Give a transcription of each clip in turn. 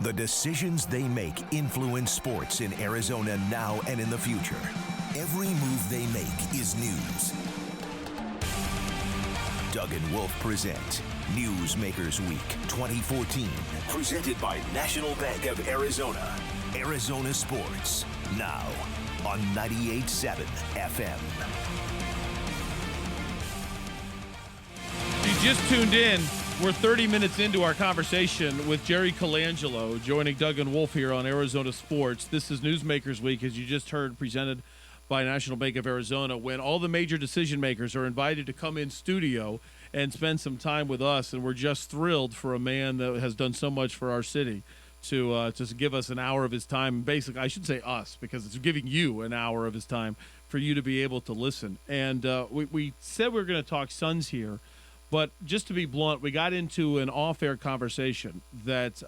The decisions they make influence sports in Arizona now and in the future. Every move they make is news. Doug and Wolf present Newsmakers Week 2014. Presented by National Bank of Arizona. Arizona Sports, now on 98.7 FM. You just tuned in. We're 30 minutes into our conversation with Jerry Colangelo, joining Doug and Wolf here on Arizona Sports. This is Newsmakers Week, as you just heard, presented by National Bank of Arizona, when all the major decision makers are invited to come in studio and spend some time with us. And we're just thrilled for a man that has done so much for our city to give us an hour of his time. Basically, I should say us, because it's giving you an hour of his time for you to be able to listen. And we said we were going to talk Suns here. But just to be blunt, we got into an off-air conversation that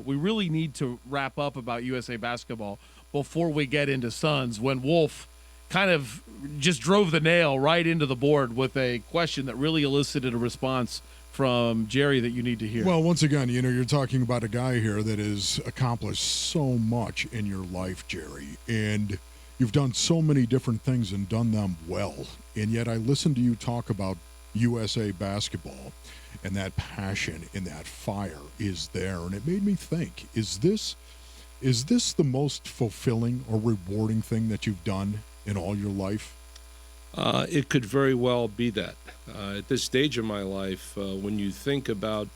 we really need to wrap up about USA basketball before we get into Suns, when Wolf kind of just drove the nail right into the board with a question that really elicited a response from Jerry that you need to hear. Well, once again, you're talking about a guy here that has accomplished so much in your life, Jerry, and you've done so many different things and done them well. And yet I listened to you talk about USA basketball, and that passion and that fire is there, and it made me think, is this the most fulfilling or rewarding thing that you've done in all your life? It could very well be that. At this stage of my life, when you think about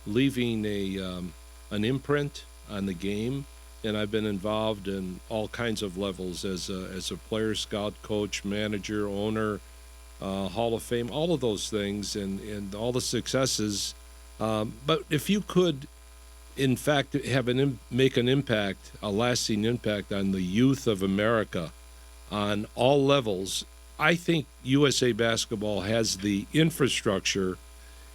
leaving an imprint on the game, and I've been involved in all kinds of levels as a player, scout, coach, manager, owner, Hall of Fame, all of those things, and all the successes. But if you could, in fact, make an impact, a lasting impact on the youth of America on all levels, I think USA basketball has the infrastructure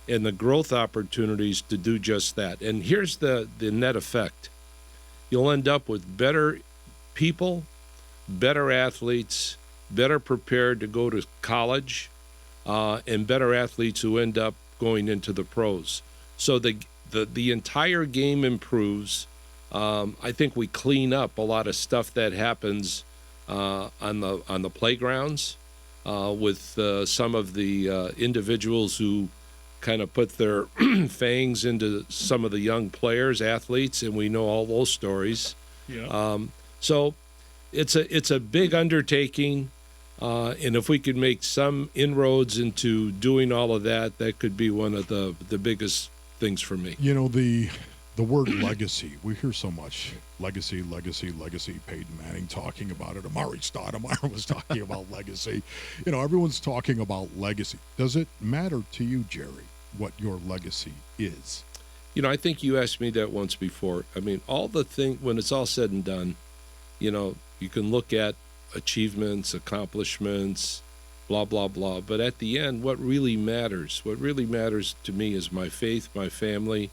and the growth opportunities to do just that. And here's the net effect. You'll end up with better people, better athletes, better prepared to go to college, and better athletes who end up going into the pros. So the entire game improves. I think we clean up a lot of stuff that happens on the playgrounds with some of the individuals who kind of put their fangs into some of the young players, athletes, and we know all those stories. Yeah. So it's a big undertaking. And if we could make some inroads into doing all of that, that could be one of the biggest things for me. The word legacy, we hear so much. Legacy. Peyton Manning talking about it. Amari Stoudemire was talking about legacy. Everyone's talking about legacy. Does it matter to you, Jerry, what your legacy is? I think you asked me that once before. I mean, when it's all said and done, you can look at achievements, accomplishments, blah, blah, blah. But at the end, what really matters to me is my faith, my family,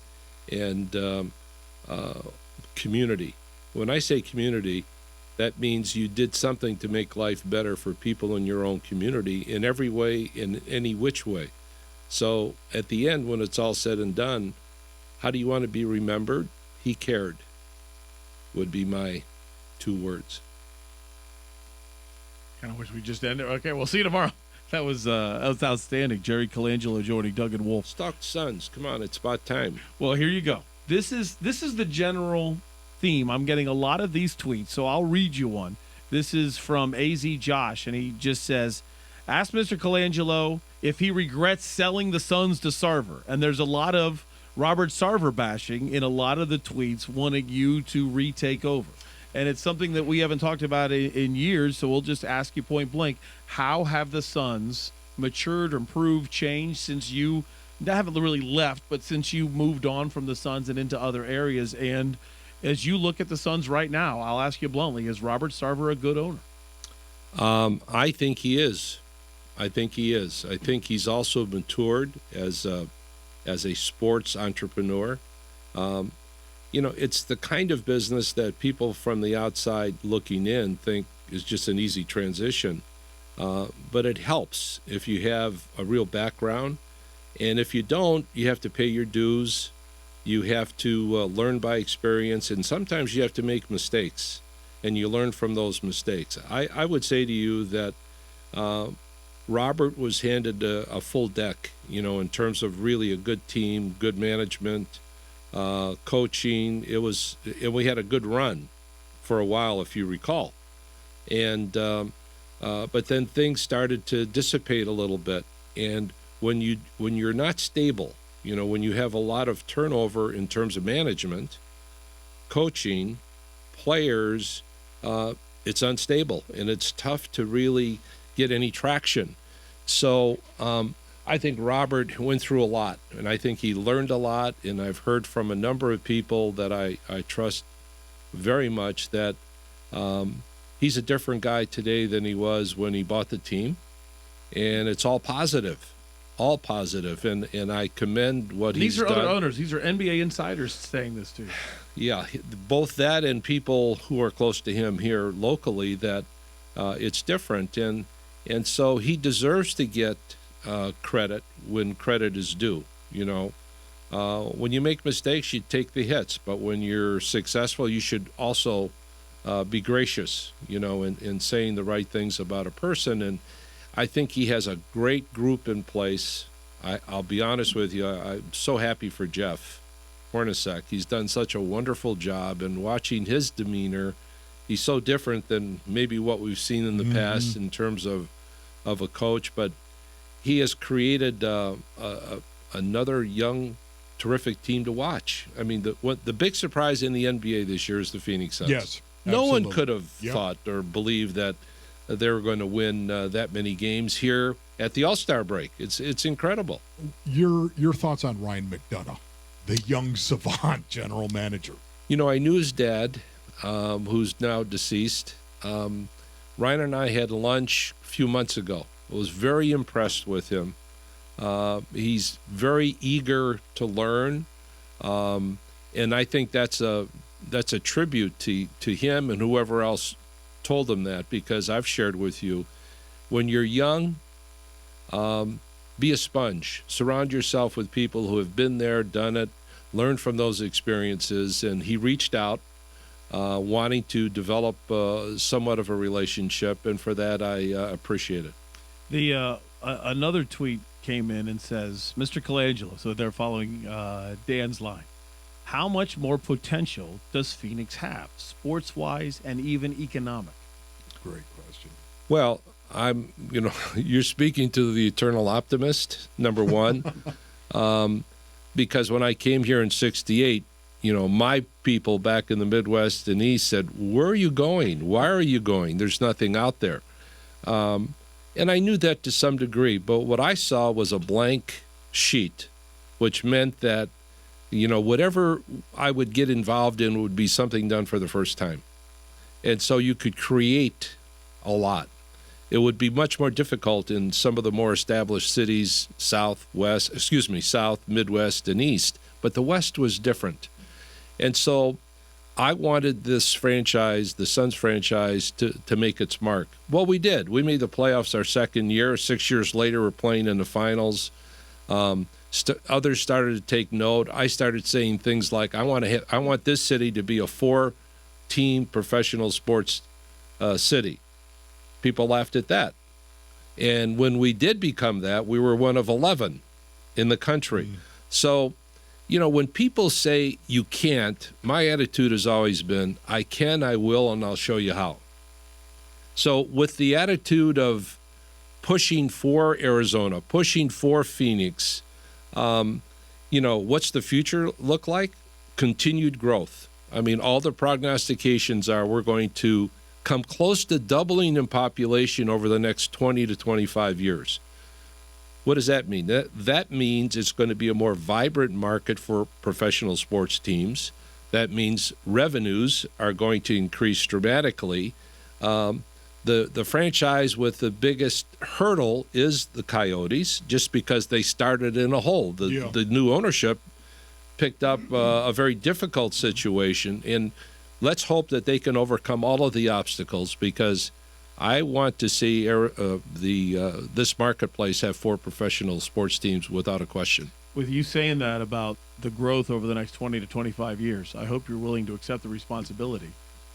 and community. When I say community, that means you did something to make life better for people in your own community in every way, in any which way. So at the end, when it's all said and done, how do you want to be remembered? He cared, would be my 2 words. Kind of wish we just ended. Okay, we'll see you tomorrow. That was outstanding. Jerry Colangelo joining Doug and Wolf. Stock Suns. Come on, it's about time. Well, here you go. This is the general theme. I'm getting a lot of these tweets, so I'll read you one. This is from AZ Josh, and he just says, ask Mr. Colangelo if he regrets selling the Suns to Sarver. And there's a lot of Robert Sarver bashing in a lot of the tweets, wanting you to retake over. And it's something that we haven't talked about in years, so we'll just ask you point blank, how have the Suns matured, improved, changed since you haven't really left, but since you moved on from the Suns and into other areas? And as you look at the Suns right now, I'll ask you bluntly, is Robert Sarver a good owner? I think he is. I think he's also matured as a sports entrepreneur. It's the kind of business that people from the outside looking in think is just an easy transition. But it helps if you have a real background. And if you don't, you have to pay your dues. You have to learn by experience, and sometimes you have to make mistakes, and you learn from those mistakes. I would say to you that Robert was handed a full deck, in terms of really a good team, good management, coaching. We had a good run for a while, if you recall. And but then things started to dissipate a little bit. And when you're not stable, when you have a lot of turnover in terms of management, coaching, players, it's unstable, and it's tough to really get any traction. So I think Robert went through a lot, and I think he learned a lot, and I've heard from a number of people that I trust very much that he's a different guy today than he was when he bought the team, and it's all positive, and I commend what he's done. These are other owners. These are NBA insiders saying this too. Yeah, both that and people who are close to him here locally, that it's different, and so he deserves to get credit when credit is due. When you make mistakes, you take the hits, but when you're successful, you should also be gracious, in saying the right things about a person. And I think he has a great group in place. I'll be honest with you, I'm so happy for Jeff Hornacek. He's done such a wonderful job, and watching his demeanor, he's so different than maybe what we've seen in the past in terms of a coach, but he has created another young, terrific team to watch. I mean, the big surprise in the NBA this year is the Phoenix Suns. Yes, no absolutely. one could have thought or believed that they were going to win that many games here at the All-Star break. It's incredible. Your thoughts on Ryan McDonough, the young savant general manager? I knew his dad, who's now deceased. Ryan and I had lunch a few months ago. I was very impressed with him. He's very eager to learn, and I think that's a tribute to him and whoever else told him that, because I've shared with you, when you're young, be a sponge. Surround yourself with people who have been there, done it, learn from those experiences. And he reached out, wanting to develop somewhat of a relationship, and for that I appreciate it. Another tweet came in and says, Mr. Colangelo, so they're following Dan's line, how much more potential does Phoenix have, sports-wise and even economic? Great question. Well, you're speaking to the eternal optimist, number one, because when I came here in '68, my people back in the Midwest and East said, where are you going? Why are you going? There's nothing out there. And I knew that to some degree, but what I saw was a blank sheet, which meant that, whatever I would get involved in would be something done for the first time. And so you could create a lot. It would be much more difficult in some of the more established cities, South, Midwest, and East, but the West was different. And so I wanted this franchise, the Suns franchise, to make its mark. Well, we did. We made the playoffs our second year. 6 years later, we're playing in the finals. Others started to take note. I started saying things like, I want this city to be a 4-team professional sports city. People laughed at that. And when we did become that, we were one of 11 in the country. So, when people say you can't, my attitude has always been, I can, I will, and I'll show you how. So with the attitude of pushing for Arizona, pushing for Phoenix, what's the future look like? Continued growth. I mean, all the prognostications are we're going to come close to doubling in population over the next 20 to 25 years. What does that mean? That means it's going to be a more vibrant market for professional sports teams. That means revenues are going to increase dramatically. The franchise with the biggest hurdle is the Coyotes, just because they started in a hole. The new ownership picked up a very difficult situation, and let's hope that they can overcome all of the obstacles, because I want to see this marketplace have 4 professional sports teams without a question. with you saying that about the growth over the next 20 to 25 years, I hope you're willing to accept the responsibility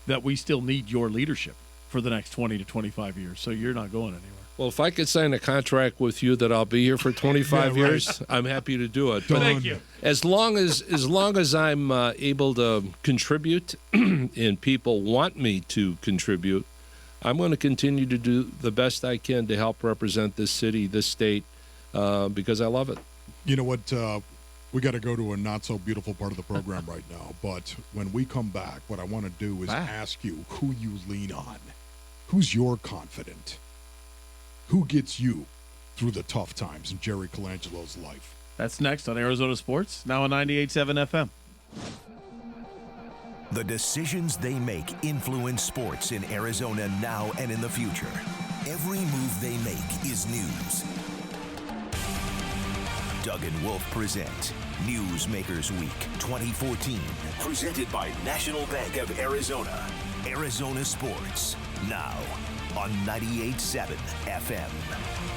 that we still need your leadership for the next 20 to 25 years. So you're not going anywhere. Well, if I could sign a contract with you that I'll be here for 25 years, I'm happy to do it. But Thank you. As long as I'm able to contribute and people want me to contribute, I'm going to continue to do the best I can to help represent this city, this state, because I love it. You know what? We got to go to a not so beautiful part of the program right now. But when we come back, what I want to do is ask you who you lean on. Who's your confidant? Who gets you through the tough times in Jerry Colangelo's life? That's next on Arizona Sports, now on 98.7 FM. The decisions they make influence sports in Arizona now and in the future. Every move they make is news. Doug and Wolf present Newsmakers Week 2014, presented by National Bank of Arizona. Arizona Sports, now on 98.7 FM.